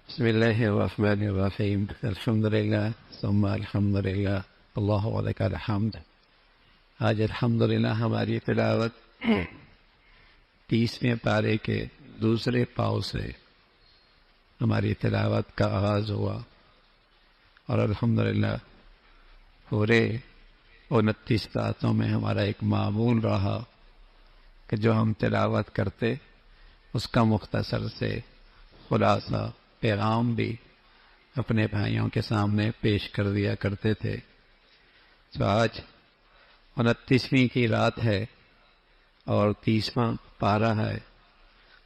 بسم الله الرحمن الرحیم الحمد للہ ثم الحمد للہ اللہ ولک الحمد۔ آج الحمدللہ ہماری تلاوت 30ویں پارے کے دوسرے پاؤ سے ہماری تلاوت کا آغاز ہوا، اور الحمدللہ پورے 29 راتوں میں ہمارا ایک معمول رہا کہ جو ہم تلاوت کرتے اس کا مختصر سے خلاصہ پیغام بھی اپنے بھائیوں کے سامنے پیش کر دیا کرتے تھے۔ تو آج 29ویں کی رات ہے اور 30واں پارہ ہے،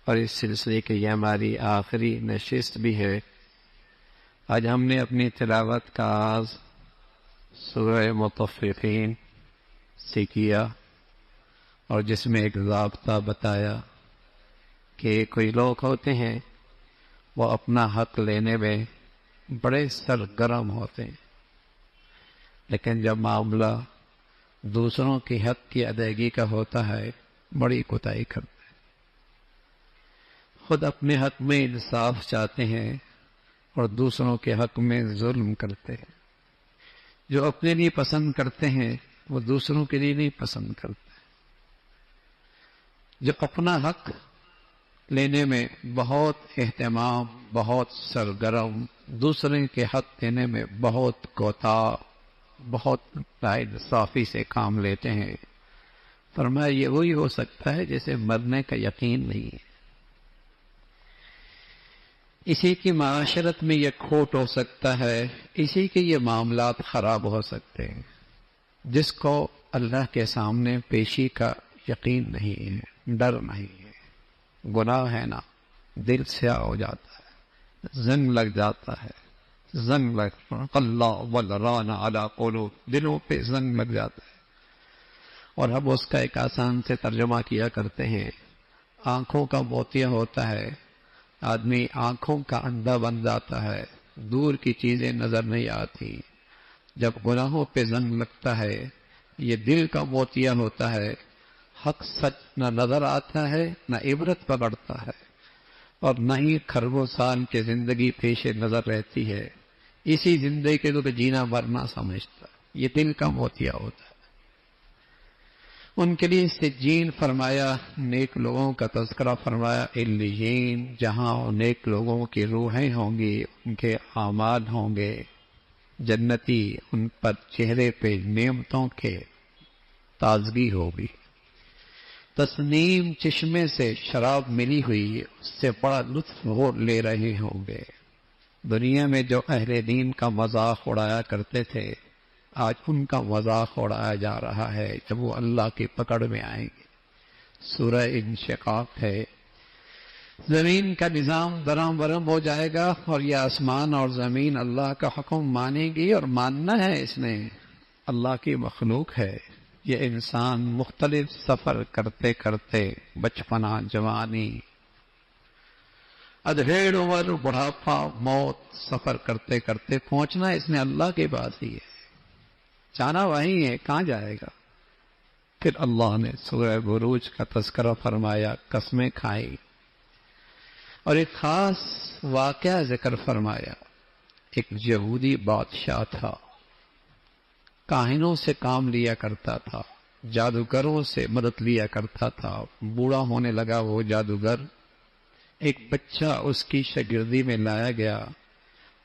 اور اس سلسلے کی یہ ہماری آخری نشست بھی ہے۔ آج ہم نے اپنی تلاوت کا آغاز سورہ مطففین سے کیا، اور جس میں ایک ضابطہ بتایا کہ کوئی لوگ ہوتے ہیں وہ اپنا حق لینے میں بڑے سرگرم ہوتے ہیں، لیکن جب معاملہ دوسروں کے حق کی ادائیگی کا ہوتا ہے بڑی کوتاہی کرتے ہیں، خود اپنے حق میں انصاف چاہتے ہیں اور دوسروں کے حق میں ظلم کرتے ہیں۔ جو اپنے لیے پسند کرتے ہیں وہ دوسروں کے لیے نہیں پسند کرتے۔ جو اپنا حق لینے میں بہت اہتمام، بہت سرگرم، دوسرے کے حق دینے میں بہت کوتاہ، بہت انصافی سے کام لیتے ہیں، فرمایا یہ وہی ہو سکتا ہے جیسے مرنے کا یقین نہیں ہے۔ اسی کی معاشرت میں یہ کھوٹ ہو سکتا ہے، اسی کے یہ معاملات خراب ہو سکتے ہیں جس کو اللہ کے سامنے پیشی کا یقین نہیں ہے، ڈر نہیں ہے۔ گناہ ہے نا، دل سیاہ ہو جاتا ہے، زنگ لگ جاتا ہے، زنگ لگ اللہ والران علی قلوب، دلوں پہ زنگ لگ جاتا ہے۔ اور اب اس کا ایک آسان سے ترجمہ کیا کرتے ہیں، آنکھوں کا موتیا ہوتا ہے، آدمی آنکھوں کا اندھا بن جاتا ہے، دور کی چیزیں نظر نہیں آتی۔ جب گناہوں پہ زنگ لگتا ہے یہ دل کا موتیا ہوتا ہے، حق سچ نہ نظر آتا ہے، نہ عبرت پکڑتا ہے، اور نہ ہی خربوں سال کی زندگی پیش نظر رہتی ہے۔ اسی زندگی کے تو جینا مرنا سمجھتا ہے، یہ دل کا موتیا ہوتا ہے۔ ان کے لیے سجین فرمایا، نیک لوگوں کا تذکرہ فرمایا، علیین، جہاں نیک لوگوں کی روحیں ہوں گی، ان کے اعمال ہوں گے جنتی، ان پر چہرے پہ نعمتوں کے تازگی ہوگی۔ تسنیم چشمے سے شراب ملی ہوئی، اس سے بڑا لطف وہ لے رہے ہوں گے۔ دنیا میں جو اہل دین کا مذاق اڑایا کرتے تھے، آج ان کا مذاق اڑایا جا رہا ہے جب وہ اللہ کی پکڑ میں آئیں گے۔ سورہ انشقاق ہے، زمین کا نظام درام برم ہو جائے گا، اور یہ آسمان اور زمین اللہ کا حکم مانیں گی، اور ماننا ہے اس نے، اللہ کی مخلوق ہے۔ یہ انسان مختلف سفر کرتے کرتے بچپنا، جوانی، ادھیڑ عمر، بڑھاپا، موت، سفر کرتے کرتے پہنچنا اس نے اللہ کے پاس ہی ہے، جانا وہیں ہے، کہاں جائے گا؟ پھر اللہ نے سورہ بروج کا تذکرہ فرمایا، قسمیں کھائی، اور ایک خاص واقعہ ذکر فرمایا۔ ایک یہودی بادشاہ تھا، کاہنوں سے کام لیا کرتا تھا، جادوگروں سے مدد لیا کرتا تھا، بوڑھا ہونے لگا وہ جادوگر۔ ایک بچہ اس کی شاگردی میں لایا گیا،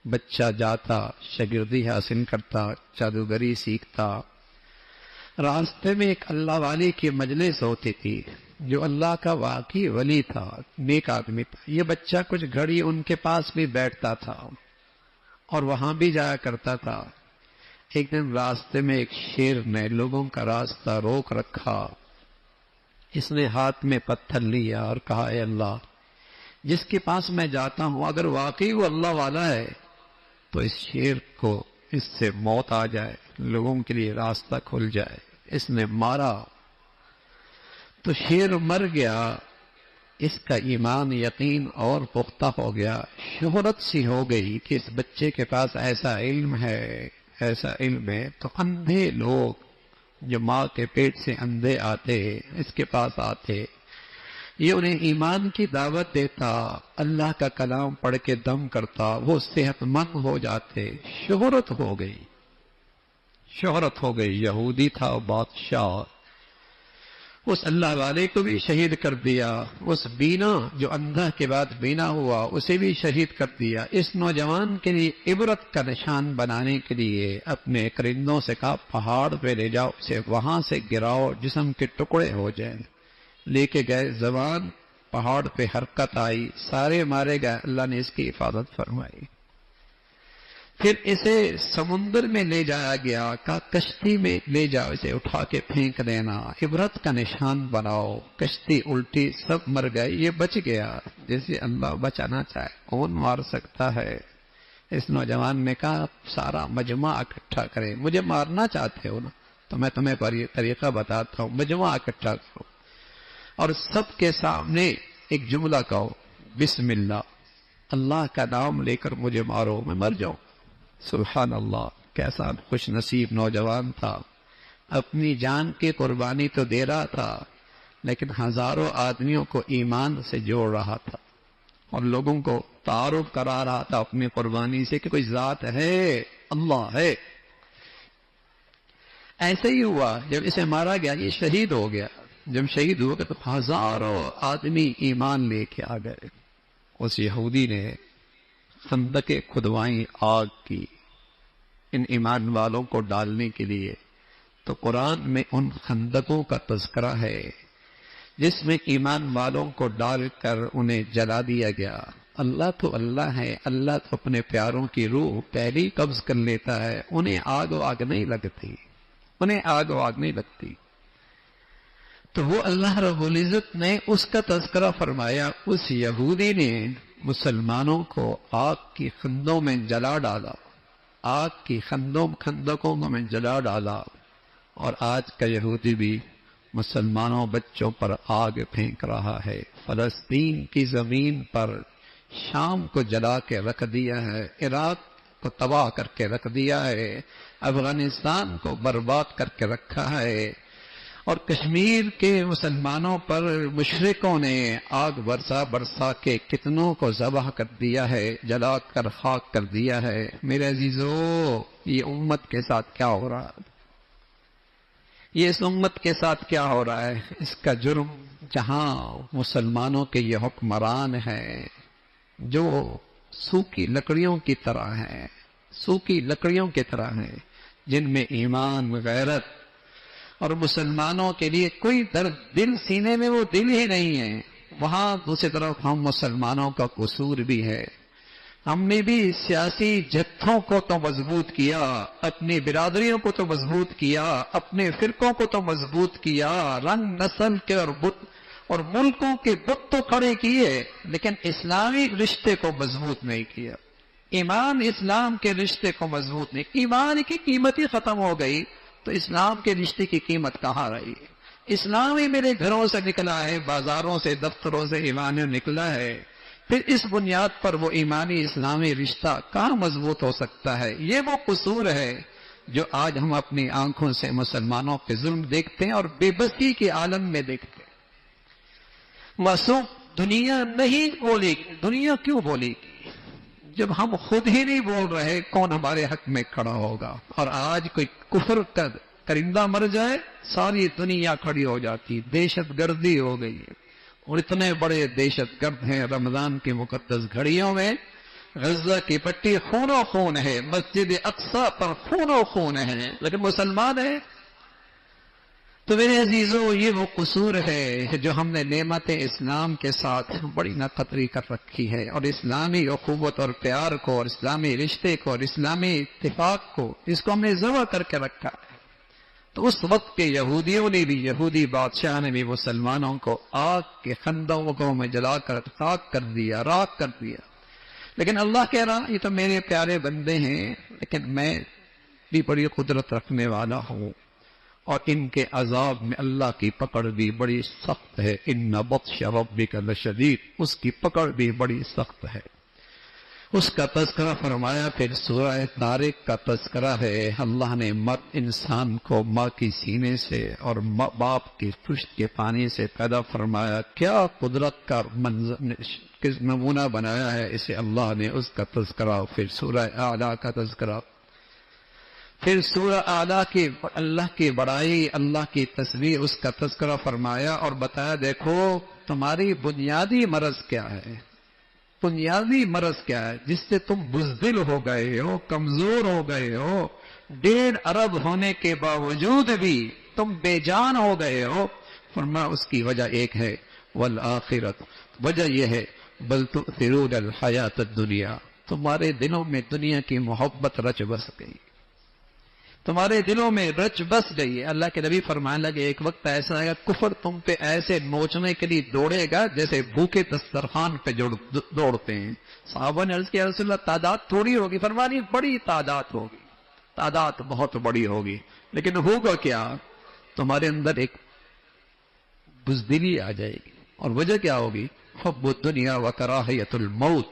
بچہ جاتا، شاگردی حاصل کرتا، جادوگری سیکھتا۔ راستے میں ایک اللہ والی کی مجلس ہوتی تھی، جو اللہ کا واقعی ولی تھا، نیک آدمی تھا۔ یہ بچہ کچھ گھڑی ان کے پاس بھی بیٹھتا تھا اور وہاں بھی جایا کرتا تھا۔ ایک دن راستے میں ایک شیر نے لوگوں کا راستہ روک رکھا، اس نے ہاتھ میں پتھر لیا اور کہا، اے اللہ، جس کے پاس میں جاتا ہوں اگر واقعی وہ اللہ والا ہے تو اس شیر کو، اس سے موت آ جائے، لوگوں کے لیے راستہ کھل جائے۔ اس نے مارا تو شیر مر گیا، اس کا ایمان یقین اور پختہ ہو گیا، شہرت سی ہو گئی کہ اس بچے کے پاس ایسا علم ہے، ایسا علم ہے۔ تو اندھے لوگ جو ماں کے پیٹ سے اندھے آتے اس کے پاس آتے، یہ انہیں ایمان کی دعوت دیتا، اللہ کا کلام پڑھ کے دم کرتا، وہ صحت مند ہو جاتے۔ شہرت ہو گئی، یہودی تھا بادشاہ، اس اللہ والے کو بھی شہید کر دیا، اس بینا جو اندھا کے بعد بینا ہوا اسے بھی شہید کر دیا۔ اس نوجوان کے لیے عبرت کا نشان بنانے کے لیے اپنے کرندوں سے کہا پہاڑ پہ لے جاؤ، اسے وہاں سے گراؤ، جسم کے ٹکڑے ہو جائیں۔ لے کے گئے، زبان پہاڑ پہ حرکت آئی، سارے مارے گئے، اللہ نے اس کی حفاظت فرمائی۔ پھر اسے سمندر میں لے جایا گیا، کہا کشتی میں لے جاؤ، اسے اٹھا کے پھینک دینا، عبرت کا نشان بناؤ۔ کشتی الٹی، سب مر گئے، یہ بچ گیا۔ جیسے اللہ بچانا چاہے کون مار سکتا ہے؟ اس نوجوان نے کہا سارا مجمع اکٹھا کرے، مجھے مارنا چاہتے ہو نا تو میں تمہیں طریقہ بتاتا ہوں، مجمع اکٹھا کرو اور سب کے سامنے ایک جملہ کہو، بسم اللہ، اللہ کا نام لے کر مجھے مارو، میں مر جاؤں۔ سبحان اللہ، کیسا خوش نصیب نوجوان تھا، اپنی جان کی قربانی تو دے رہا تھا لیکن ہزاروں آدمیوں کو ایمان سے جوڑ رہا تھا اور لوگوں کو تعارف کرا رہا تھا اپنی قربانی سے کہ کوئی ذات ہے، اللہ ہے۔ ایسے ہی ہوا، جب اسے مارا گیا یہ شہید ہو گیا۔ جب شہید ہو گیا تو ہزاروں آدمی ایمان لے کے آ گئے۔ اس یہودی نے خندقیں کھدوائیں آگ کی ان ایمان والوں کو ڈالنے کے لیے، تو قرآن میں ان خندقوں کا تذکرہ ہے جس میں ایمان والوں کو ڈال کر انہیں جلا دیا گیا۔ اللہ تو اللہ ہے، اللہ تو اپنے پیاروں کی روح پہلی قبض کر لیتا ہے، انہیں آگ و آگ نہیں لگتی۔ تو وہ اللہ رب العزت نے اس کا تذکرہ فرمایا، اس یہودی نے مسلمانوں کو آگ کی خندوں میں جلا ڈالا، آگ کی خندقوں میں جلا ڈالا، اور آج کا یہودی بھی مسلمانوں بچوں پر آگ پھینک رہا ہے۔ فلسطین کی زمین پر شام کو جلا کے رکھ دیا ہے، عراق کو تباہ کر کے رکھ دیا ہے، افغانستان کو برباد کر کے رکھا ہے، اور کشمیر کے مسلمانوں پر مشرکوں نے آگ برسا کے کتنوں کو ذبح کر دیا ہے، جلا کر خاک کر دیا ہے۔ میرے عزیزو، یہ امت کے ساتھ کیا ہو رہا ہے؟ یہ اس امت کے ساتھ کیا ہو رہا ہے؟ اس کا جرم جہاں مسلمانوں کے یہ حکمران ہیں جو سوکھی لکڑیوں کی طرح ہیں، جن میں ایمان، غیرت اور مسلمانوں کے لیے کوئی درد، دل سینے میں وہ دل ہی نہیں ہے، وہاں دوسری طرف ہم مسلمانوں کا قصور بھی ہے۔ ہم نے بھی سیاسی جتھوں کو تو مضبوط کیا، اپنی برادریوں کو تو مضبوط کیا، اپنے فرقوں کو تو مضبوط کیا، رنگ نسل کے اور ملکوں کے بت تو کھڑے کیے، لیکن اسلامی رشتے کو مضبوط نہیں کیا، ایمان اسلام کے رشتے کو مضبوط نہیں۔ ایمان کی قیمت ہی ختم ہو گئی تو اسلام کے رشتے کی قیمت کہاں رہی؟ اسلام ہی میرے گھروں سے نکلا ہے، بازاروں سے، دفتروں سے ایمان نکلا ہے، پھر اس بنیاد پر وہ ایمانی اسلامی رشتہ کہاں مضبوط ہو سکتا ہے؟ یہ وہ قصور ہے جو آج ہم اپنی آنکھوں سے مسلمانوں پہ ظلم دیکھتے ہیں اور بے بسی کے عالم میں دیکھتے ہیں۔ معصوم دنیا نہیں بولے گی، دنیا کیوں بولے گی؟ جب ہم خود ہی نہیں بول رہے کون ہمارے حق میں کھڑا ہوگا؟ اور آج کوئی کفر کا کرندہ مر جائے ساری دنیا کھڑی ہو جاتی، دہشت گردی ہو گئی ہے، اور اتنے بڑے دہشت گرد ہیں۔ رمضان کی مقدس گھڑیوں میں غزہ کی پٹی خون و خون ہے، مسجد اقصی پر خون و خون ہے، لیکن مسلمان ہے۔ تو میرے عزیزو، یہ وہ قصور ہے جو ہم نے نعمت اسلام کے ساتھ بڑی ناقدری کر رکھی ہے، اور اسلامی اخوت اور پیار کو اور اسلامی رشتے کو اور اسلامی اتفاق کو، اس کو ہم نے ذبح کر کے رکھا ہے۔ تو اس وقت کے یہودیوں نے بھی، یہودی بادشاہ نے بھی مسلمانوں کو آگ کے خندقوں میں جلا کر خاک کر دیا، راکھ کر دیا۔ لیکن اللہ کہہ رہا یہ تو میرے پیارے بندے ہیں، لیکن میں بھی بڑی قدرت رکھنے والا ہوں، اور ان کے عذاب میں اللہ کی پکڑ بھی بڑی سخت ہے۔ ان بطش ربک لشدید، اس کی پکڑ بھی بڑی سخت ہے۔ اس کا تذکرہ فرمایا. پھر سورہ طارق کا تذکرہ ہے. اللہ نے مرد انسان کو ماں کی سینے سے اور باپ کی پشت کے پانی سے پیدا فرمایا. کیا قدرت کا کس نمونہ بنایا ہے اسے اللہ نے. اس کا تذکرہ. پھر سورہ اعلیٰ کا تذکرہ. پھر سورہ اعلیٰ کی اللہ کی بڑائی، اللہ کی تصویر، اس کا تذکرہ فرمایا اور بتایا دیکھو تمہاری بنیادی مرض کیا ہے. بنیادی مرض کیا ہے جس سے تم بزدل ہو گئے ہو، کمزور ہو گئے ہو، 1.5 ارب ہونے کے باوجود بھی تم بے جان ہو گئے ہو. فرمایا اس کی وجہ ایک ہے، والآخرت. وجہ یہ ہے بل تؤثرون الحیات الدنیا. تمہارے دلوں میں دنیا کی محبت رچ بس گئی، تمہارے دلوں میں رچ بس گئی. اللہ کے نبی فرمانے لگے ایک وقت ایسا آئے گا کفر تم پہ ایسے نوچنے کے لیے دوڑے گا جیسے بھوکے دسترخوان پہ دوڑتے ہیں. صحابہ نے عرض کیا رسول اللہ تعداد تھوڑی ہوگی؟ فرمایا بڑی تعداد ہوگی، تعداد بہت بڑی ہوگی. لیکن ہوگا کیا؟ تمہارے اندر ایک بزدلی آ جائے گی. اور وجہ کیا ہوگی؟ حب الدنیا وکراہیت الموت.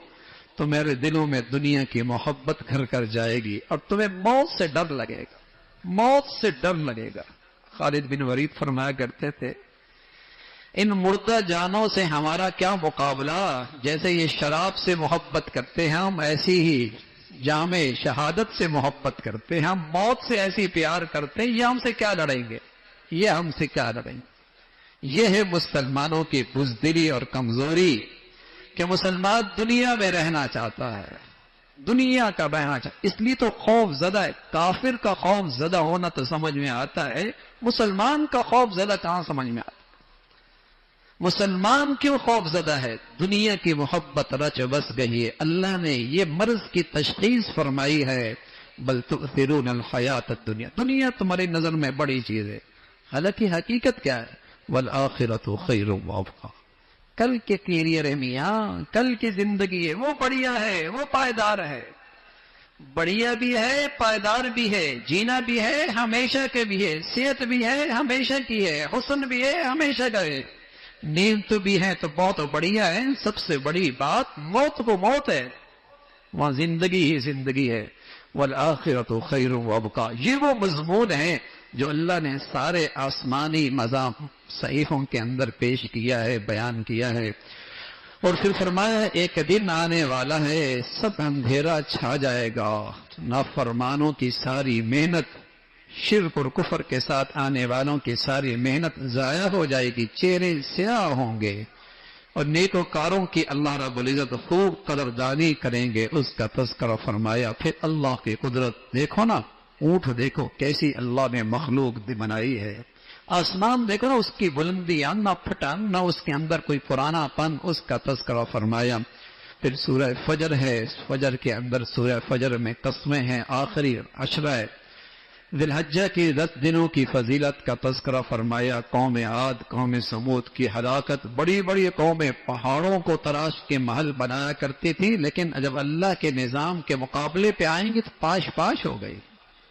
تمہارے دلوں میں دنیا کی محبت گھر کر جائے گی اور تمہیں موت سے ڈر لگے گا، موت سے ڈر لگے گا. خالد بن ولید فرمایا کرتے تھے ان مردہ جانوں سے ہمارا کیا مقابلہ. جیسے یہ شراب سے محبت کرتے ہیں ہم ایسی ہی جام شہادت سے محبت کرتے ہیں. ہم موت سے ایسی پیار کرتے ہیں. یہ ہم سے کیا لڑیں گے، یہ ہم سے کیا لڑیں گے. یہ ہے مسلمانوں کی بزدلی اور کمزوری کہ مسلمان دنیا میں رہنا چاہتا ہے، دنیا کا بہنا چاہتا. اس لیے تو خوف زدہ ہے. کافر کا خوف زدہ ہونا تو سمجھ میں آتا ہے، مسلمان کا خوف زدہ کہاں سمجھ میں آتا. مسلمان کیوں خوف زدہ ہے؟ دنیا کی محبت رچ بس گئی ہے. اللہ نے یہ مرض کی تشخیص فرمائی ہے بل تؤثرون الحیات الدنیا. دنیا تمہاری نظر میں بڑی چیز ہے، حالانکہ حقیقت کیا ہے؟ والآخرۃ خیر وابقیٰ. کل کے کیریئر ہے میاں، کل کی زندگی ہے، وہ بڑھیا ہے، وہ پائیدار ہے. بڑھیا بھی ہے، پائیدار بھی ہے، جینا بھی ہے، ہمیشہ کے بھی ہے، صحت بھی ہے، ہمیشہ کی ہے، حسن بھی ہے، ہمیشہ کا ہے، نیند تو بھی ہے تو بہت بڑھیا ہے. سب سے بڑی بات موت کو موت ہے، وہاں زندگی ہی زندگی ہے. والآخرۃ خیر وابقیٰ. یہ وہ مضمون ہے جو اللہ نے سارے آسمانی مضامین صحیفوں کے اندر پیش کیا ہے، بیان کیا ہے. اور پھر فرمایا ایک دن آنے والا ہے سب اندھیرا چھا جائے گا. نافرمانوں کی ساری محنت، شرک اور کفر کے ساتھ آنے والوں کی ساری محنت ضائع ہو جائے گی، چہرے سیاہ ہوں گے. اور نیکوکاروں کی اللہ رب العزت خوب قدردانی کریں گے. اس کا تذکرہ فرمایا. پھر اللہ کی قدرت دیکھو نا، اونٹ دیکھو کیسی اللہ نے مخلوق بنائی ہے. آسمان دیکھو نا، اس کی بلندیاں نہ پھٹن نہ اس کے اندر کوئی پرانا پن. اس کا تذکرہ فرمایا. پھر سورہ فجر ہے، فجر کے اندر سورہ فجر میں قسمیں ہیں. آخری عشرہ ذی الحجہ کی 10 دنوں کی فضیلت کا تذکرہ فرمایا. قوم عاد، قوم سمود کی ہلاکت. بڑی بڑی قومیں پہاڑوں کو تراش کے محل بنایا کرتی تھی، لیکن جب اللہ کے نظام کے مقابلے پہ آئیں گی تو پاش پاش ہو گئی.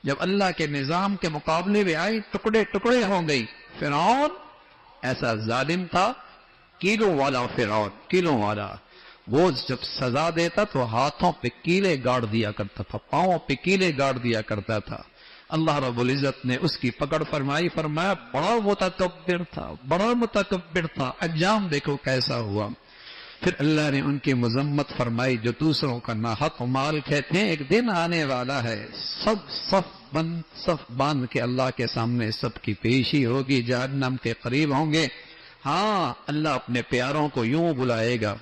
جب اللہ کے نظام کے مقابلے میں آئی ٹکڑے ٹکڑے ہو گئی. فرعون ایسا ظالم تھا، کیلوں والا فرعون، کیلوں والا. وہ جب سزا دیتا تو ہاتھوں پہ کیلے گاڑ دیا کرتا تھا، پاؤں پہ کیلے گاڑ دیا کرتا تھا. اللہ رب العزت نے اس کی پکڑ فرمائی. فرمایا بڑا متکبر تھا، بڑا متکبر تھا. انجام دیکھو کیسا ہوا. پھر اللہ نے ان کی مذمت فرمائی جو دوسروں کا ناحق مال کھاتے ہیں. ایک دن آنے والا ہے سب صف باندھ کے اللہ کے سامنے سب کی پیشی ہوگی، جہنم کے قریب ہوں گے. ہاں اللہ اپنے پیاروں کو یوں بلائے گا،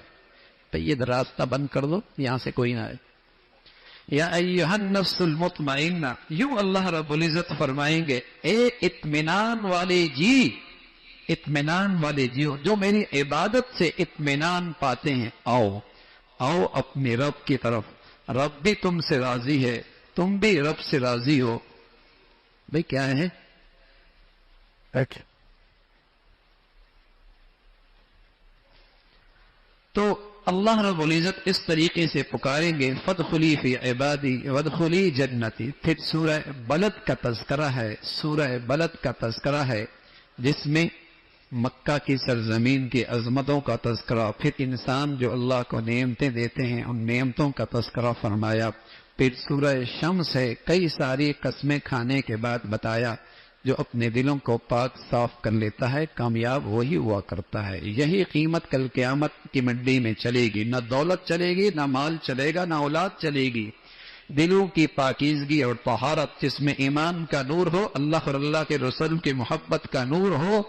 یہ راستہ بند کر دو، یہاں سے کوئی نہ آئے. یا ایھا النفس المطمئنہ، یوں اللہ رب العزت فرمائیں گے اے اطمینان والے جی، اطمینان والے جیو جو میری عبادت سے اطمینان پاتے ہیں، آؤ آؤ اپنے رب کی طرف. رب بھی تم سے راضی ہے، تم بھی رب سے راضی ہو. بھئی کیا ہے؟ تو اللہ رب العزت اس طریقے سے پکاریں گے فادخلی فی عبادی وادخلی جنتی. پھر سورہ بلد کا تذکرہ ہے، سورہ بلد کا تذکرہ ہے جس میں مکہ کی سرزمین کی عظمتوں کا تذکرہ، پھر انسان جو اللہ کو نعمتیں دیتے ہیں ان نعمتوں کا تذکرہ فرمایا، پھر سورہ شمس ہے کئی ساری قسمیں کھانے کے بعد بتایا جو اپنے دلوں کو پاک صاف کر لیتا ہے کامیاب وہی ہوا کرتا ہے۔ یہی قیمت کل قیامت کی منڈی میں چلے گی، نہ دولت چلے گی، نہ مال چلے گا، نہ اولاد چلے گی، دلوں کی پاکیزگی اور طہارت، جس میں ایمان کا نور ہو، اللہ اور اللہ کے رسول کی محبت کا نور ہو،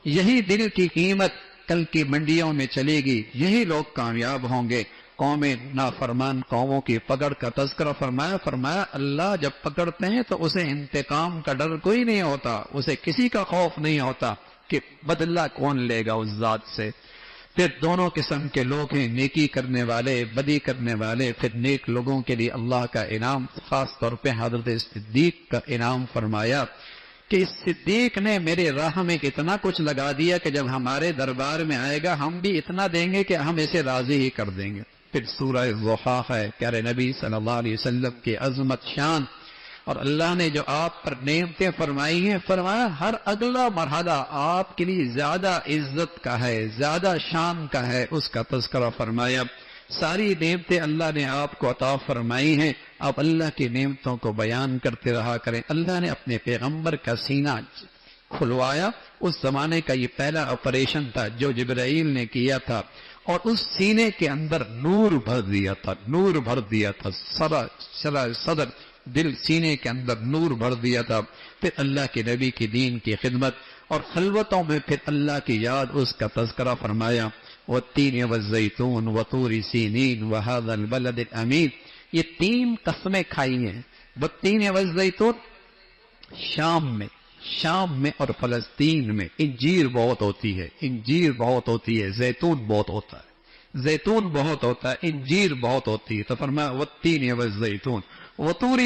یہی دل کی قیمت کل کی منڈیوں میں چلے گی، یہی لوگ کامیاب ہوں گے۔ قومیں نافرمان قوموں کی پکڑ کا تذکرہ فرمایا اللہ جب پکڑتے ہیں تو اسے انتقام کا ڈر کوئی نہیں ہوتا، اسے کسی کا خوف نہیں ہوتا کہ بدلہ کون لے گا اس ذات سے۔ پھر دونوں قسم کے لوگ ہیں، نیکی کرنے والے، بدی کرنے والے۔ پھر نیک لوگوں کے لیے اللہ کا انعام، خاص طور پہ حضرت صدیق کا انعام فرمایا کہ اس صدیق نے میرے راہ میں اتنا کچھ لگا دیا کہ جب ہمارے دربار میں آئے گا ہم بھی اتنا دیں گے کہ ہم اسے راضی ہی کر دیں گے۔ پھر سورہ ضحیٰ ہے، پیارے نبی صلی اللہ علیہ وسلم کی عظمت شان اور اللہ نے جو آپ پر نعمتیں فرمائی ہیں، فرمایا ہر اگلا مرحلہ آپ کے لیے زیادہ عزت کا ہے، زیادہ شان کا ہے، اس کا تذکرہ فرمایا۔ ساری نعمتیں اللہ نے آپ کو عطا فرمائی ہیں، آپ اللہ کی نعمتوں کو بیان کرتے رہا کریں۔ اللہ نے اپنے پیغمبر کا سینہ کھلوایا، اس زمانے کا یہ پہلا آپریشن تھا جو جبرائیل نے کیا تھا، اور اس سینے کے اندر نور بھر دیا تھا، نور بھر دیا تھا، صدر دل سینے کے اندر نور بھر دیا تھا۔ پھر اللہ کے نبی کی دین کی خدمت اور خلوتوں میں پھر اللہ کی یاد، اس کا تذکرہ فرمایا۔ والتین والزیتون وطور سینین وہذا البلد الامین، یہ تین قسمیں کھائی ہیں۔ والتین والزیتون شام میں اور فلسطین میں انجیر بہت ہوتی ہے، انجیر بہت ہوتی ہے، زیتون بہت ہوتا ہے، زیتون بہت ہوتا ہے، انجیر بہت ہوتی ہے۔ تو فرمایا والتین والزیتون وطور،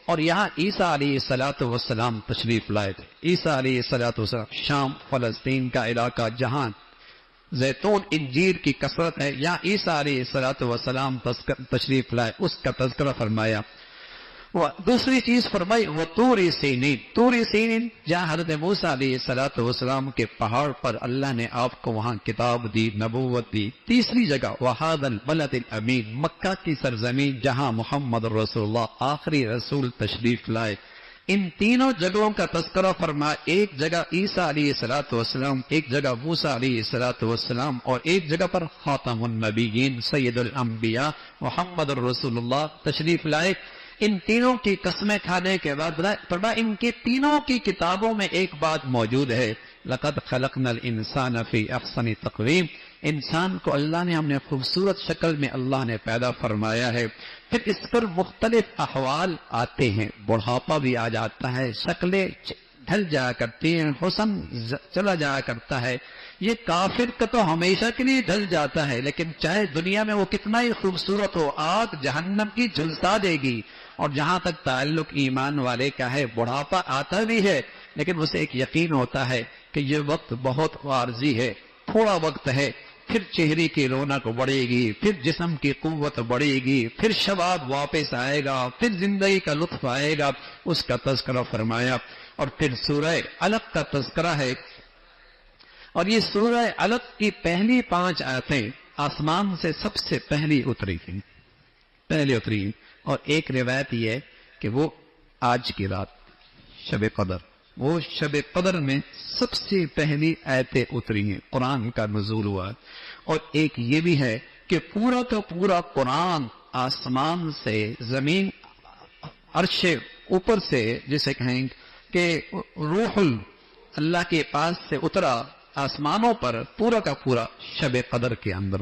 اور یہاں عیسیٰ علیہ السلام تشریف لائے تھے۔ عیسیٰ علیہ السلام شام فلسطین کا علاقہ جہاں زیتون انجیر کی کثرت ہے، یہاں عیسیٰ علیہ السلام تشریف لائے، اس کا تذکرہ فرمایا۔ دوسری چیز فرمائی وہ طور سینین، جہاں حضرت موسیٰ علیہ السلام کے پہاڑ پر اللہ نے آپ کو وہاں کتاب دی، نبوت دی۔ تیسری جگہ وہذا البلد الامین، مکہ کی سرزمین جہاں محمد رسول اللہ آخری رسول تشریف لائے۔ ان تینوں جگہوں کا تذکرہ فرما، ایک جگہ عیسیٰ علیہ السلام، ایک جگہ موسیٰ علیہ السلام، اور ایک جگہ پر خاتم النبیین سید الانبیاء محمد رسول اللہ تشریف لائے۔ ان تینوں کی قسمیں کھانے کے بعد فرمایا ان کے تینوں کی کتابوں میں ایک بات موجود ہے، لقد خلقنا الانسان فی احسن تقویم، انسان کو اللہ نے ہم نے خوبصورت شکل میں اللہ نے پیدا فرمایا ہے۔ پھر اس پر مختلف احوال آتے ہیں، بڑھاپا بھی آ جاتا ہے، شکلیں ڈھل جایا کرتی ہیں، حسن چلا جایا کرتا ہے۔ یہ کافر کا تو ہمیشہ کے لیے ڈھل جاتا ہے، لیکن چاہے دنیا میں وہ کتنا ہی خوبصورت ہو، آگ جہنم کی جھلسا دے گی۔ اور جہاں تک تعلق ایمان والے کا ہے، بڑھاپا آتا بھی ہے لیکن اسے ایک یقین ہوتا ہے کہ یہ وقت بہت عارضی ہے، تھوڑا وقت ہے، پھر چہرے کی رونق بڑھے گی، پھر جسم کی قوت بڑھے گی، پھر شباب واپس آئے گا، پھر زندگی کا لطف آئے گا، اس کا تذکرہ فرمایا۔ اور پھر سورہ علق کا تذکرہ ہے، اور یہ سورہ علق کی پہلی 5 آیتیں آسمان سے سب سے پہلی اتری تھیں، اور ایک روایت یہ ہے کہ وہ آج کی رات شب قدر، وہ شب قدر میں سب سے پہلی آیتیں اتری ہیں، قرآن کا نزول ہوا۔ اور ایک یہ بھی ہے کہ پورا کا پورا قرآن آسمان سے زمین عرش اوپر سے، جسے کہیں کہ روح اللہ کے پاس سے اترا آسمانوں پر، پورا کا پورا شب قدر کے اندر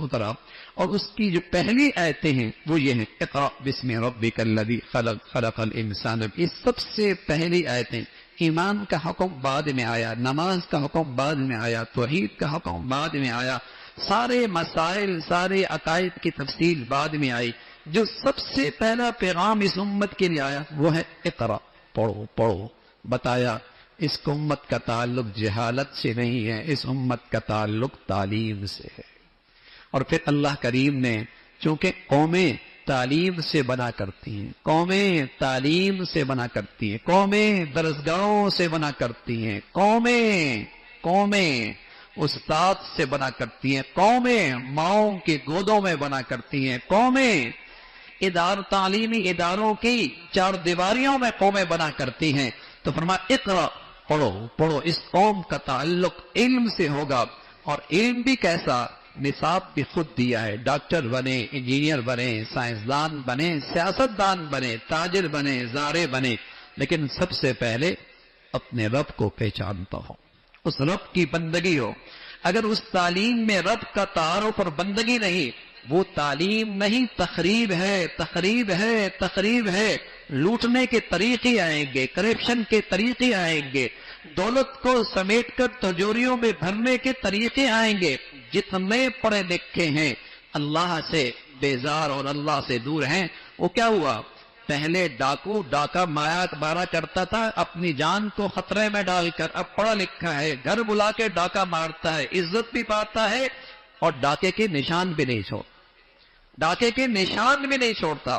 اترا، اور اس کی جو پہلی آیتیں ہیں وہ یہ ہیں، اقرأ بسم ربک الذی خلق، خلق الانسان، یہ سب سے پہلی آیتیں۔ ایمان کا حکم بعد میں آیا، نماز کا حکم بعد میں آیا، توحید کا حکم بعد میں آیا، سارے مسائل، سارے عقائد کی تفصیل بعد میں آئی۔ جو سب سے پہلا پیغام اس امت کے لیے آیا وہ ہے اقرأ، پڑھو۔ بتایا اس امت کا تعلق جہالت سے نہیں ہے، اس امت کا تعلق تعلیم سے ہے۔ اور پھر اللہ کریم نے، چونکہ قومیں تعلیم سے بنا کرتی ہیں، قومیں تعلیم سے بنا کرتی ہیں، قومیں درسگاہوں سے بنا کرتی ہیں، قومیں قومیں استاد سے بنا کرتی ہیں، قومیں ماؤں کی گودوں میں بنا کرتی ہیں، قومیں تعلیمی اداروں کی چار دیواریوں میں قومیں بنا کرتی ہیں۔ تو فرمایا اقرا، پڑھو پڑھو، اس قوم کا تعلق علم سے ہوگا، اور علم بھی کیسا؟ نصاب بھی خود دیا ہے، ڈاکٹر بنے، انجینئر بنے، سائنسدان بنے، سیاستدان بنے، تاجر بنے، زارع بنے، لیکن سب سے پہلے اپنے رب کو پہچانتا ہو، اس رب کی بندگی ہو۔ اگر اس تعلیم میں رب کا تعارف اور بندگی نہیں، وہ تعلیم نہیں، تخریب ہے، تخریب ہے، تخریب ہے۔ لوٹنے کے طریقے آئیں گے، کرپشن کے طریقے آئیں گے، دولت کو سمیٹ کر تجوریوں میں بھرنے کے طریقے آئیں گے۔ جتنے پڑھے لکھے ہیں اللہ سے بیزار اور اللہ سے دور ہیں، وہ کیا ہوا؟ پہلے ڈاکو ڈاکہ مارا کرتا تھا اپنی جان کو خطرے میں ڈال کر، اب پڑھا لکھا ہے، گھر بلا کے ڈاکہ مارتا ہے، عزت بھی پاتا ہے اور ڈاکے کے نشان بھی نہیں چھوڑتا، ڈاکے کے نشان بھی نہیں چھوڑتا۔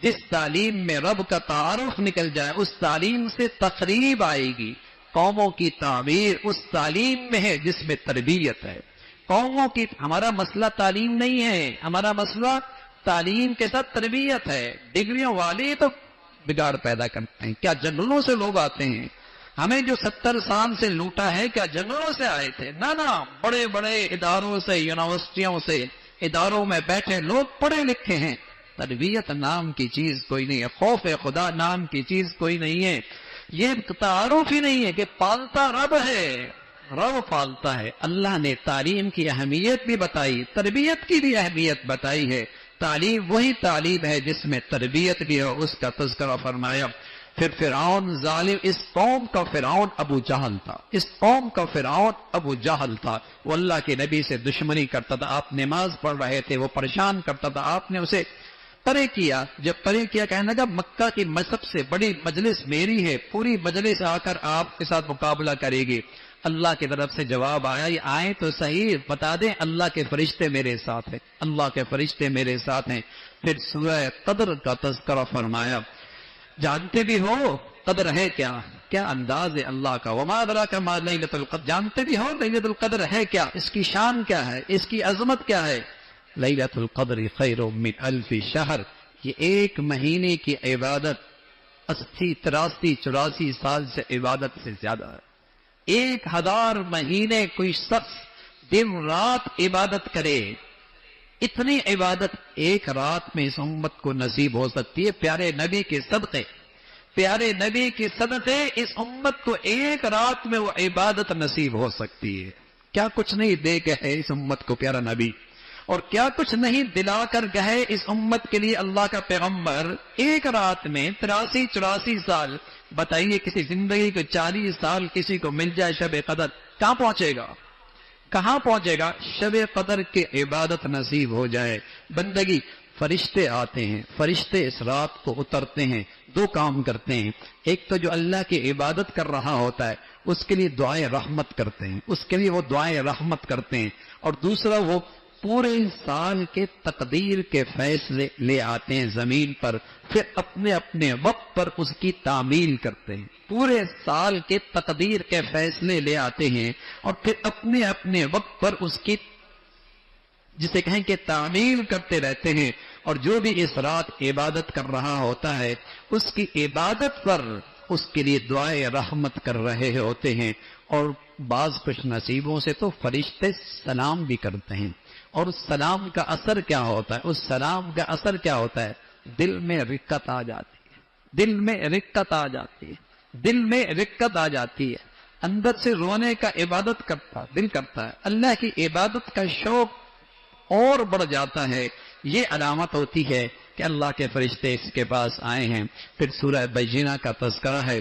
جس تعلیم میں رب کا تعارف نکل جائے، اس تعلیم سے تقریب آئے گی۔ قوموں کی تعمیر اس تعلیم میں ہے جس میں تربیت ہے۔ قوموں کی، ہمارا مسئلہ تعلیم نہیں ہے، ہمارا مسئلہ تعلیم کے ساتھ تربیت ہے۔ ڈگریوں والے تو بگاڑ پیدا کرتے ہیں۔ کیا جنگلوں سے لوگ آتے ہیں؟ ہمیں جو 70 سال سے لوٹا ہے کیا جنگلوں سے آئے تھے؟ نہ، بڑے بڑے اداروں سے، یونیورسٹیوں سے، اداروں میں بیٹھے لوگ پڑھے لکھے ہیں۔ تربیت نام کی چیز کوئی نہیں ہے، خوف خدا نام کی چیز کوئی نہیں ہے، یہ تعارف ہی نہیں ہے کہ پالتا رب ہے، رب پالتا ہے۔ اللہ نے تعلیم کی اہمیت بھی بتائی، تربیت کی بھی اہمیت بتائی ہے۔ تعلیم وہی تعلیم ہے جس میں تربیت بھی ہو، اس کا تذکرہ فرمایا۔ پھر فرعون ظالم، اس قوم کا فرعون ابو جہل تھا، اس قوم کا فرعون ابو جہل تھا، وہ اللہ کے نبی سے دشمنی کرتا تھا۔ آپ نماز پڑھ رہے تھے، وہ پریشان کرتا تھا، آپ نے اسے پرے کیا۔ جب پرے کیا، کہنے لگا مکہ کی سب سے بڑی مجلس میری ہے، پوری مجلس آ کر آپ کے ساتھ مقابلہ کرے گی۔ اللہ کی طرف سے جواب آیا، یہ آئیں تو صحیح، بتا دیں اللہ کے فرشتے میرے ساتھ ہیں، اللہ کے فرشتے میرے ساتھ ہیں۔ پھر سورہ قدر کا تذکرہ فرمایا۔ جانتے بھی ہو قدر ہے کیا؟ کیا انداز ہے اللہ کا؟ وما ادراک ما لیلۃ القدر، جانتے بھی ہو لیلۃ القدر ہے کیا؟ اس کی شان کیا ہے؟ اس کی عظمت کیا ہے؟ لیلۃ القدر خیر من الف شہر، یہ ایک مہینے کی عبادت 80، 83، 84 سال سے عبادت سے زیادہ ہے۔ 1000 مہینے کوئی شخص دن رات عبادت کرے، اتنی عبادت ایک رات میں اس امت کو نصیب ہو سکتی ہے۔ پیارے نبی کے صدقے، پیارے نبی کے صدقے اس امت کو ایک رات میں وہ عبادت نصیب ہو سکتی ہے۔ کیا کچھ نہیں دے گئے اس امت کو پیارا نبی، اور کیا کچھ نہیں دلا کر گئے اس امت کے لیے اللہ کا پیغمبر ایک رات میں 83، 84 سال۔ بتائیے کسی زندگی کو 40 سال کسی کو مل جائے شب قدر، کہاں پہنچے گا؟ کہاں پہنچے گا؟ شب قدر کی عبادت نصیب ہو جائے، بندگی۔ فرشتے آتے ہیں، فرشتے اس رات کو اترتے ہیں، دو کام کرتے ہیں۔ ایک تو جو اللہ کی عبادت کر رہا ہوتا ہے اس کے لیے دعائیں رحمت کرتے ہیں، اس کے لیے وہ دعائیں رحمت کرتے ہیں، اور دوسرا وہ پورے سال کے تقدیر کے فیصلے لے آتے ہیں زمین پر، پھر اپنے اپنے وقت پر اس کی تعمیل کرتے ہیں۔ پورے سال کے تقدیر کے فیصلے لے آتے ہیں اور پھر اپنے اپنے وقت پر اس کی، جسے کہیں کہ تعمیل کرتے رہتے ہیں۔ اور جو بھی اس رات عبادت کر رہا ہوتا ہے اس کی عبادت پر اس کے لیے دعائیں رحمت کر رہے ہوتے ہیں۔ اور بعض خوش نصیبوں سے تو فرشتے سلام بھی کرتے ہیں، اور اس سلام کا اثر کیا ہوتا ہے؟ اس سلام کا اثر کیا ہوتا ہے؟ دل میں رقت آ جاتی ہے، دل میں رقت آ جاتی ہے، دل میں رقت آ جاتی ہے، اندر سے رونے کا عبادت کرتا دل کرتا ہے، اللہ کی عبادت کا شوق اور بڑھ جاتا ہے۔ یہ علامت ہوتی ہے کہ اللہ کے فرشتے اس کے پاس آئے ہیں۔ پھر سورہ بینہ کا تذکرہ ہے،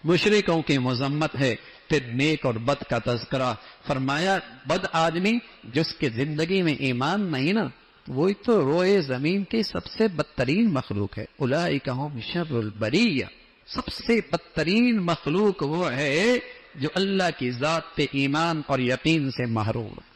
مشرکوں کی مذمت ہے، پھر نیک اور بد کا تذکرہ فرمایا۔ بد آدمی جس کے زندگی میں ایمان نہیں نا، وہی تو روئے زمین کی سب سے بدترین مخلوق ہے۔ اولئک ھم شر البریہ، سب سے بدترین مخلوق وہ ہے جو اللہ کی ذات پہ ایمان اور یقین سے محروم ہے۔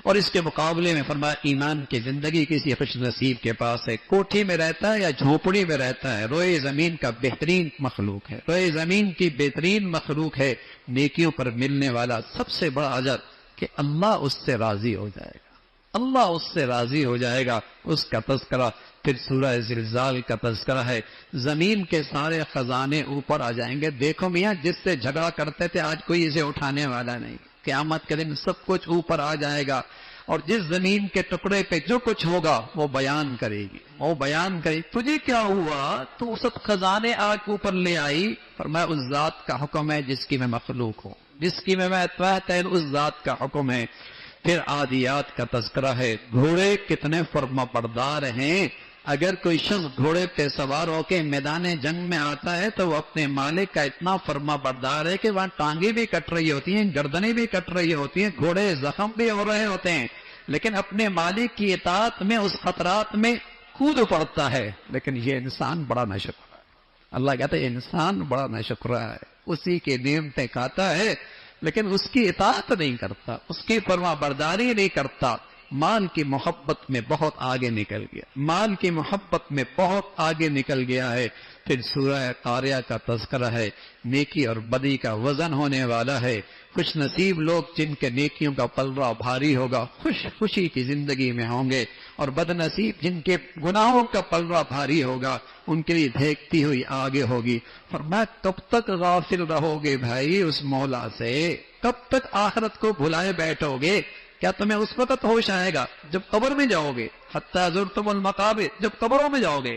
اور اس کے مقابلے میں فرمایا ایمان کی زندگی کسی خوش نصیب کے پاس ہے، کوٹھی میں رہتا ہے یا جھونپڑی میں رہتا ہے، روئے زمین کا بہترین مخلوق ہے، روئے زمین کی بہترین مخلوق ہے، نیکیوں پر ملنے والا سب سے بڑا اجر کہ اللہ اس سے راضی ہو جائے گا، اللہ اس سے راضی ہو جائے گا، اس کا تذکرہ۔ پھر سورہ زلزال کا تذکرہ ہے، زمین کے سارے خزانے اوپر آ جائیں گے، دیکھو میاں جس سے جھگڑا کرتے تھے آج کوئی اسے اٹھانے والا نہیں، قیامت کے دن سب کچھ اوپر آ جائے گا، اور جس زمین کے ٹکڑے پہ جو کچھ ہوگا وہ بیان کرے گی، وہ بیان کرے گی تجھے کیا ہوا، تو سب خزانے آگ اوپر لے آئی، فرمایا اس ذات کا حکم ہے جس کی میں مخلوق ہوں، جس کی میں تحت اس ذات کا حکم ہے۔ پھر عادیات کا تذکرہ ہے، گھوڑے کتنے فرما بردار ہیں، اگر کوئی شخص گھوڑے پہ سوار ہو کے میدان جنگ میں آتا ہے تو وہ اپنے مالک کا اتنا فرما بردار ہے کہ وہاں ٹانگیں بھی کٹ رہی ہوتی ہیں، گردنیں بھی کٹ رہی ہوتی ہیں، گھوڑے زخم بھی ہو رہے ہوتے ہیں، لیکن اپنے مالک کی اطاعت میں اس خطرات میں کود پڑتا ہے۔ لیکن یہ انسان بڑا ناشکر ہے، اللہ کہتا ہے انسان بڑا ناشکر ہے، اسی کے نعمتیں کھاتا ہے لیکن اس کی اطاعت نہیں کرتا، اس کی فرما برداری نہیں کرتا، مال کی محبت میں بہت آگے نکل گیا، مال کی محبت میں بہت آگے نکل گیا ہے۔ پھر سورہ قاریہ کا تذکرہ ہے، نیکی اور بدی کا وزن ہونے والا ہے، خوش نصیب لوگ جن کے نیکیوں کا پلڑا بھاری ہوگا خوشی کی زندگی میں ہوں گے، اور بد نصیب جن کے گناہوں کا پلڑا بھاری ہوگا ان کے لیے دھیکتی ہوئی آگے ہوگی۔ فرمایا کب تک غافل رہو گے بھائی اس مولا سے، کب تک آخرت کو بھلائے بیٹھو گے؟ کیا تمہیں اس وقت ہوش آئے گا جب قبر میں جاؤ گے، حتی زرتم المقابر، جب قبروں میں جاؤ گے،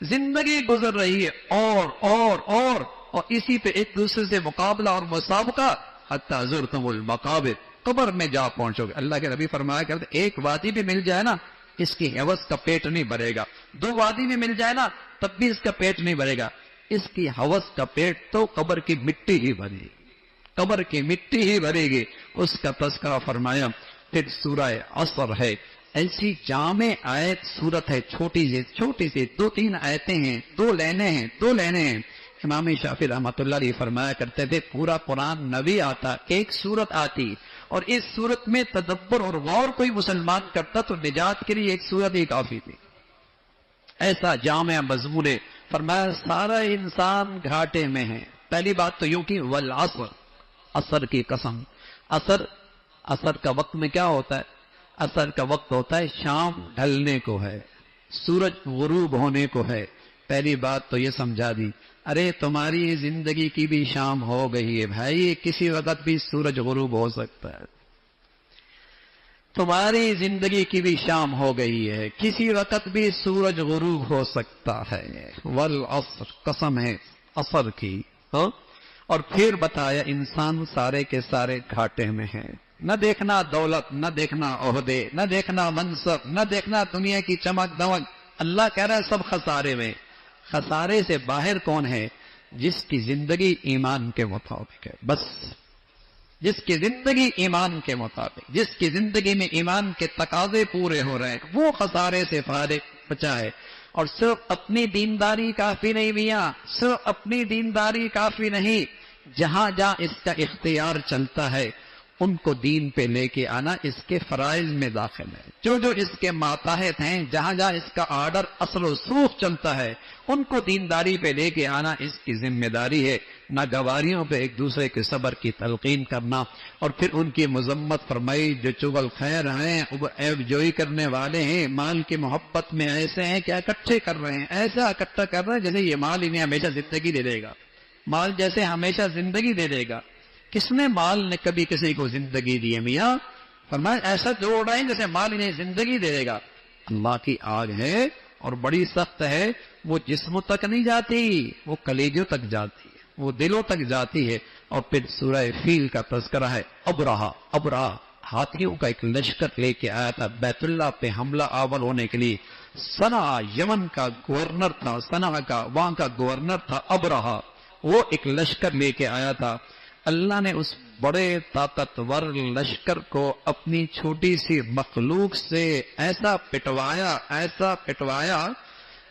زندگی گزر رہی ہے اور اسی پہ ایک دوسرے سے مقابلہ اور مسابقہ، حتی زرتم المقابر، قبر میں جا پہنچو گے۔ اللہ کے نبی فرمایا کرتے ایک وادی بھی مل جائے نا اس کی حوث کا پیٹ نہیں بھرے گا، دو وادی میں مل جائے نا تب بھی اس کا پیٹ نہیں بھرے گا، اس کی حوث کا پیٹ تو قبر کی مٹی ہی بھرے گی، قبر کی مٹی ہی بھرے گی، اس کا تذکرہ فرمایا۔ پھر سورہ عصر ہے، ایسی جامع آیت صورت ہے، چھوٹی سی 2-3 آیتیں ہیں، 2 لینے ہیں۔ امام شافعی رحمۃ اللہ علیہ فرمایا کرتے تھے پورا قرآن نبی آتا، ایک سورت آتی، اور اس سورت میں تدبر اور غور کوئی مسلمان کرتا تو نجات کے لیے ایک سورت ہی کافی تھی، ایسا جامع مضمون ہے۔ فرمایا سارا انسان گھاٹے میں ہے۔ پہلی بات تو یوں کی والعصر، عصر کی قسم، عصر کا وقت میں کیا ہوتا ہے؟ عصر کا وقت ہوتا ہے شام ڈھلنے کو ہے، سورج غروب ہونے کو ہے۔ پہلی بات تو یہ سمجھا دی، ارے تمہاری زندگی کی بھی شام ہو گئی ہے بھائی، کسی وقت بھی سورج غروب ہو سکتا ہے، تمہاری زندگی کی بھی شام ہو گئی ہے، کسی وقت بھی سورج غروب ہو سکتا ہے۔ والعصر، قسم ہے عصر کی، اور پھر بتایا انسان سارے کے سارے گھاٹے میں ہے، نہ دیکھنا دولت، نہ دیکھنا عہدے، نہ دیکھنا منصب، نہ دیکھنا دنیا کی چمک دمک، اللہ کہہ رہا ہے سب خسارے میں۔ خسارے سے باہر کون ہے؟ جس کی زندگی ایمان کے مطابق ہے، بس جس کی زندگی ایمان کے مطابق، جس کی زندگی میں ایمان کے تقاضے پورے ہو رہے ہیں، وہ خسارے سے فارغ بچا ہے۔ اور صرف اپنی دینداری کافی نہیں میاں، صرف اپنی دینداری کافی نہیں، جہاں جہاں اس کا اختیار چلتا ہے ان کو دین پہ لے کے آنا اس کے فرائض میں داخل ہے۔ جو جو اس کے ماتحت ہیں، جہاں جہاں اس کا آرڈر اصل و سوخ چلتا ہے ان کو دینداری پہ لے کے آنا اس کی ذمہ داری ہے۔ ناگواریوں پہ ایک دوسرے کے صبر کی تلقین کرنا، اور پھر ان کی مذمت فرمائی جو چغل خیر ہیں، عیب جوئی کرنے والے ہیں، مال کی محبت میں ایسے ہیں کہ اکٹھے کر رہے ہیں، ایسا اکٹھا کر رہے ہیں جیسے یہ مال انہیں ہمیشہ زندگی دے دے گا، مال جیسے ہمیشہ زندگی دے دے گا۔ کس نے مال نے کبھی کسی کو زندگی دی ہے میاں؟ فرمایا ایسا جوڑ رہے ہیں جیسے مال انہیں زندگی دے دے گا۔ اللہ کی آگ ہے اور بڑی سخت ہے، وہ جسموں تک نہیں جاتی، وہ کلیجوں تک جاتی ہے، وہ دلوں تک جاتی ہے۔ اور پھر سورہ فیل کا تذکرہ ہے، ابرہا ہاتھیوں کا ایک لشکر لے کے آیا تھا بیت اللہ پہ حملہ آور ہونے کے لیے۔ سنا یمن کا گورنر تھا، سنا کا وہاں کا گورنر تھا ابرہا، وہ ایک لشکر لے کے آیا تھا۔ اللہ نے اس بڑے طاقتور لشکر کو اپنی چھوٹی سی مخلوق سے ایسا پٹوایا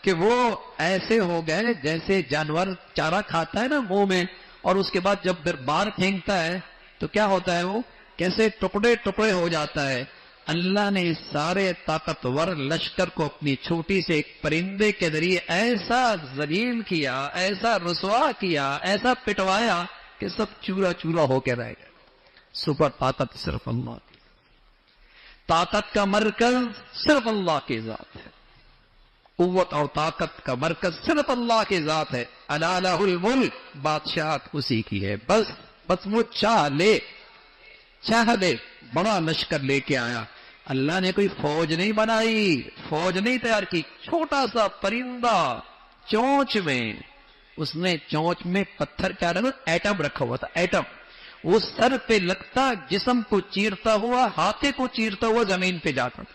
کہ وہ ایسے ہو گئے جیسے جانور چارہ کھاتا ہے نا منہ میں، اور اس کے بعد جب پھر باہر پھینکتا ہے تو کیا ہوتا ہے، وہ کیسے ٹکڑے ٹکڑے ہو جاتا ہے۔ اللہ نے سارے طاقتور لشکر کو اپنی چھوٹی سے ایک پرندے کے ذریعے ایسا ذلیل کیا، ایسا رسوا کیا، ایسا پٹوایا کہ سب چورا چورا ہو کے رہ گئے۔ سپر طاقت صرف اللہ کی، طاقت کا مرکز صرف اللہ کی ذات ہے، قوت اور طاقت کا مرکز صرف اللہ کی ذات ہے۔ الا لہ الملک، بادشاہت اسی کی ہے، بس وہ چاہ لے بڑا لشکر لے کے آیا۔ اللہ نے کوئی فوج نہیں بنائی، فوج نہیں تیار کی، چھوٹا سا پرندہ چونچ میں، اس نے چونچ میں پتھر کیا رکھا، ایٹم رکھا ہوا تھا، ایٹم، وہ سر پہ لگتا، جسم کو چیرتا ہوا، ہاتھے کو چیرتا ہوا زمین پہ جاتا تھا،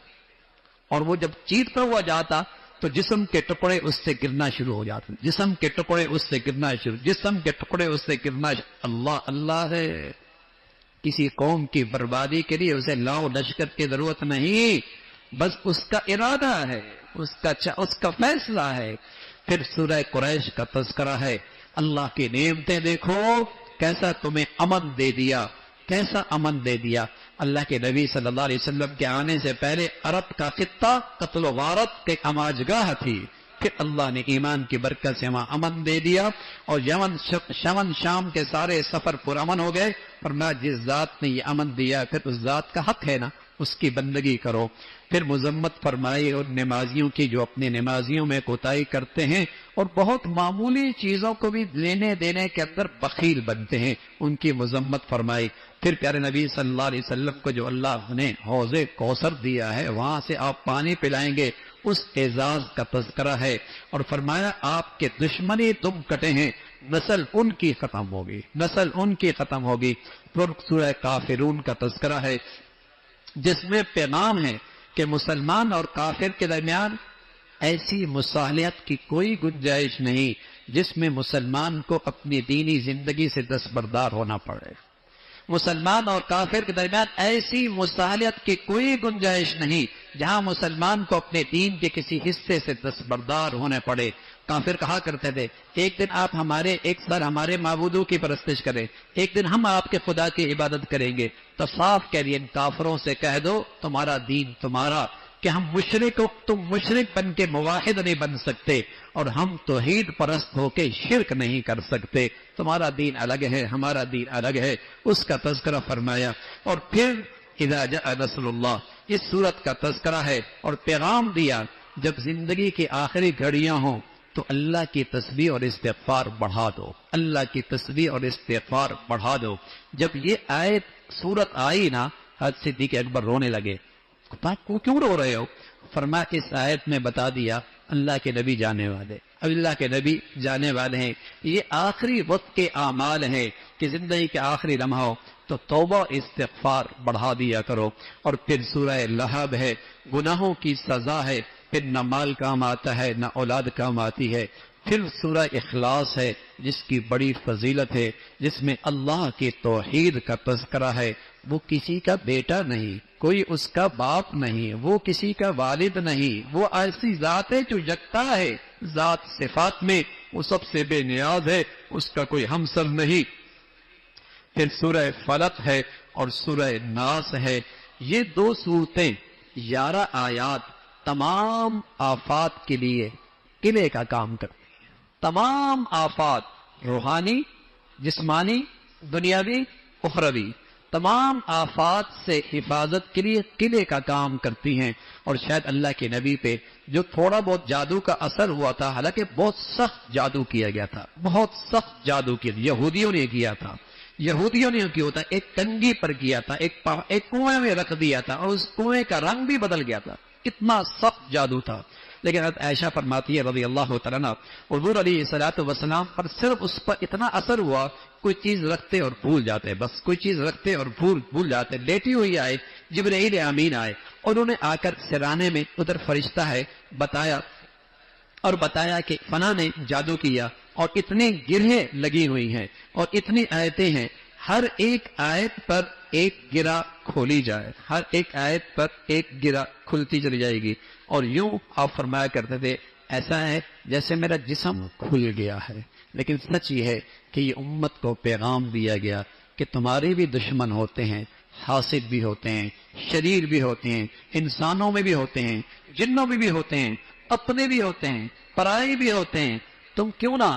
اور وہ جب چیرتا ہوا جاتا تو جسم کے ٹکڑے اس سے گرنا شروع ہو جاتے، جسم کے ٹکڑے اس سے گرنا شروع، جسم کے ٹکڑے اس سے گرنا شروع۔ اللہ اللہ ہے، کسی قوم کی بربادی کے لیے اسے لاؤ لشکر کی ضرورت نہیں، بس اس کا ارادہ ہے، اس کا فیصلہ ہے۔ پھر سورہ قریش کا تذکرہ ہے، اللہ کی نعمتیں دیکھو، کیسا تمہیں امن دے دیا، کیسا امن دے دیا۔ اللہ کے نبی صلی اللہ علیہ وسلم کے آنے سے پہلے عرب کا خطہ قتل و غارت کے اماجگاہ تھی، پھر اللہ نے ایمان کی برکت سے وہاں امن دے دیا، اور یمن شام کے سارے سفر پر امن ہو گئے۔ فرمایا جس ذات نے یہ امن دیا پھر اس ذات کا حق ہے نا، اس کی بندگی کرو۔ پھر مذمت فرمائی اور نمازیوں کی جو اپنے نمازیوں میں کوتاہی کرتے ہیں اور بہت معمولی چیزوں کو بھی لینے دینے کے اندر بخیل بنتے ہیں، ان کی مذمت فرمائی۔ پھر پیارے نبی صلی اللہ علیہ وسلم کو جو اللہ نے حوض کوثر دیا ہے، وہاں سے آپ پانی پلائیں گے، اس اعزاز کا تذکرہ ہے، اور فرمایا آپ کے دشمنی تم کٹے ہیں، نسل ان کی ختم ہوگی، نسل ان کی ختم ہوگی۔ پھر سورہ کافرون کا تذکرہ ہے، جس میں پیغام ہے کہ مسلمان اور کافر کے درمیان ایسی مصالحت کی کوئی گنجائش نہیں جس میں مسلمان کو اپنی دینی زندگی سے دستبردار ہونا پڑے۔ مسلمان اور کافر کے درمیان ایسی مصالحت کی کوئی گنجائش نہیں جہاں مسلمان کو اپنے دین کے کسی حصے سے دستبردار ہونے پڑے۔ کافر کہا کرتے تھے ایک دن آپ ایک سال ہمارے معبودوں کی پرستش کریں، ایک دن ہم آپ کے خدا کی عبادت کریں گے۔ تو صاف کہہ رہی ان کافروں سے کہہ دو تمہارا دین تمہارا، کہ ہم تم مشرک بن کے موحد نہیں بن سکتے، اور ہم توحید پرست ہو کے شرک نہیں کر سکتے، تمہارا دین الگ ہے، ہمارا دین الگ ہے، اس کا تذکرہ فرمایا۔ اور پھر اذا جاء نصر اللہ، اس صورت کا تذکرہ ہے اور پیغام دیا جب زندگی کی آخری گھڑیاں ہوں تو اللہ کی تسبیح اور استغفار بڑھا دو، اللہ کی تسبیح اور استغفار بڑھا دو۔ جب یہ آیت صورت آئی نا، حضرت صدیق اکبر رونے لگے، کیوں رو رہے ہو؟ فرمایا اس آیت میں بتا دیا اللہ کے نبی جانے والے، اب اللہ کے نبی جانے والے ہیں، یہ آخری وقت کے اعمال ہیں کہ زندگی کے آخری لمحہ ہو تو توبہ استغفار بڑھا دیا کرو۔ اور پھر سورہ لہب ہے، گناہوں کی سزا ہے، پھر نہ مال کام آتا ہے نہ اولاد کام آتی ہے۔ پھر سورہ اخلاص ہے جس کی بڑی فضیلت ہے، جس میں اللہ کی توحید کا تذکرہ ہے۔ وہ کسی کا بیٹا نہیں، کوئی اس کا باپ نہیں، وہ کسی کا والد نہیں، وہ ایسی ذات ہے جو یکتا ہے، ذات صفات میں وہ سب سے بے نیاز ہے، اس کا کوئی ہمسر نہیں۔ پھر سورہ فلق ہے اور سورہ ناس ہے، یہ دو صورتیں 11 آیات تمام آفات کے لیے قلعے کا کام کرتی ہیں، تمام آفات، روحانی، جسمانی، دنیاوی، اخروی، تمام آفات سے حفاظت کے لیے قلعے کا کام کرتی ہیں۔ اور شاید اللہ کے نبی پہ جو تھوڑا بہت جادو کا اثر ہوا تھا، حالانکہ بہت سخت جادو کیا گیا تھا، بہت سخت جادو کیا، یہودیوں نے کیا تھا، یہودیوں نے کیا ہوتا، ایک کنگھی پر کیا تھا، ایک کنویں میں رکھ دیا تھا، اور اس کنویں کا رنگ بھی بدل گیا تھا، کتنا سخت جادو تھا۔ لیکن حضرت عائشہ فرماتی ہے رضی اللہ تعالیٰ عنہ، حضور علیہ السلام پر صرف اس پر اتنا اثر ہوا، کوئی چیز رکھتے اور بھول جاتے، بس کوئی چیز رکھتے اور بھول جاتے۔ لیٹی ہوئی آئے جبرائیل امین آئے، اور انہوں نے آ کر سرانے میں ادھر فرشتہ ہے بتایا کہ فلاں نے جادو کیا، اور اتنی گرہیں لگی ہوئی ہیں اور اتنی آیتیں ہیں، ہر ایک آیت پر ایک گرہ کھولی جائے، ہر ایک آیت پر ایک گرہ کھلتی چلی جائے گی۔ اور یوں آپ فرمایا کرتے تھے ایسا ہے جیسے میرا جسم کھل گیا ہے۔ لیکن سچ یہ ہے کہ یہ امت کو پیغام دیا گیا کہ تمہارے بھی دشمن ہوتے ہیں، حاسد بھی ہوتے ہیں، شریر بھی ہوتے ہیں، انسانوں میں بھی ہوتے ہیں، جنوں میں بھی ہوتے ہیں، اپنے بھی ہوتے ہیں، پرائے بھی ہوتے ہیں. تم کیوں نہ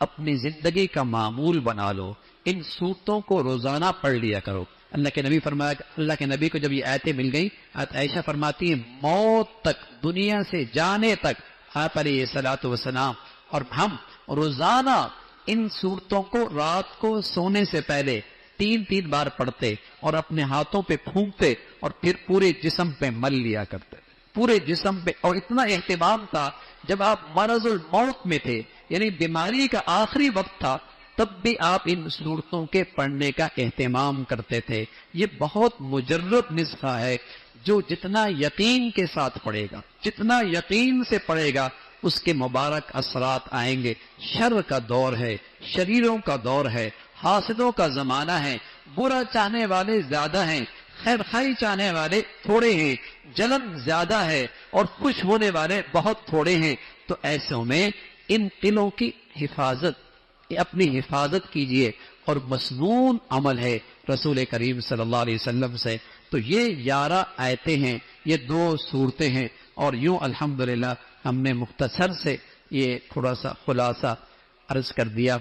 اپنی زندگی کا معمول بنا لو، ان صورتوں کو روزانہ پڑھ لیا کرو. اللہ کے نبی فرمایا، اللہ کے نبی کو جب یہ آیتیں مل گئی، حضرت عائشہ فرماتی ہیں موت تک، دنیا سے جانے تک آپ علیہ الصلوۃ والسلام اور ہم روزانہ ان صورتوں کو رات کو سونے سے پہلے 3 بار پڑھتے اور اپنے ہاتھوں پہ پھونکتے اور پھر پورے جسم پہ مل لیا کرتے، پورے جسم پہ. اور اتنا اہتمام تھا جب آپ مرض الموت میں تھے، یعنی بیماری کا آخری وقت تھا، تب بھی آپ ان صورتوں کے پڑھنے کا اہتمام کرتے تھے. یہ بہت مجرب نسخہ ہے، جو جتنا یقین کے ساتھ پڑھے گا، جتنا یقین سے پڑھے گا، اس کے مبارک اثرات آئیں گے. شر کا دور ہے، شریروں کا دور ہے، حاسدوں کا زمانہ ہے، برا چاہنے والے زیادہ ہیں، خیر خائی چاہنے والے تھوڑے ہیں، جلن زیادہ ہے اور خوش ہونے والے بہت تھوڑے ہیں. تو ایسوں میں ان دلوں کی حفاظت، اپنی حفاظت کیجئے. اور مسنون عمل ہے رسول کریم صلی اللہ علیہ وسلم سے. تو یہ 11 آیتیں ہیں، یہ 2 صورتیں ہیں. اور یوں الحمدللہ ہم نے مختصر سے یہ تھوڑا سا خلاصہ عرض کر دیا.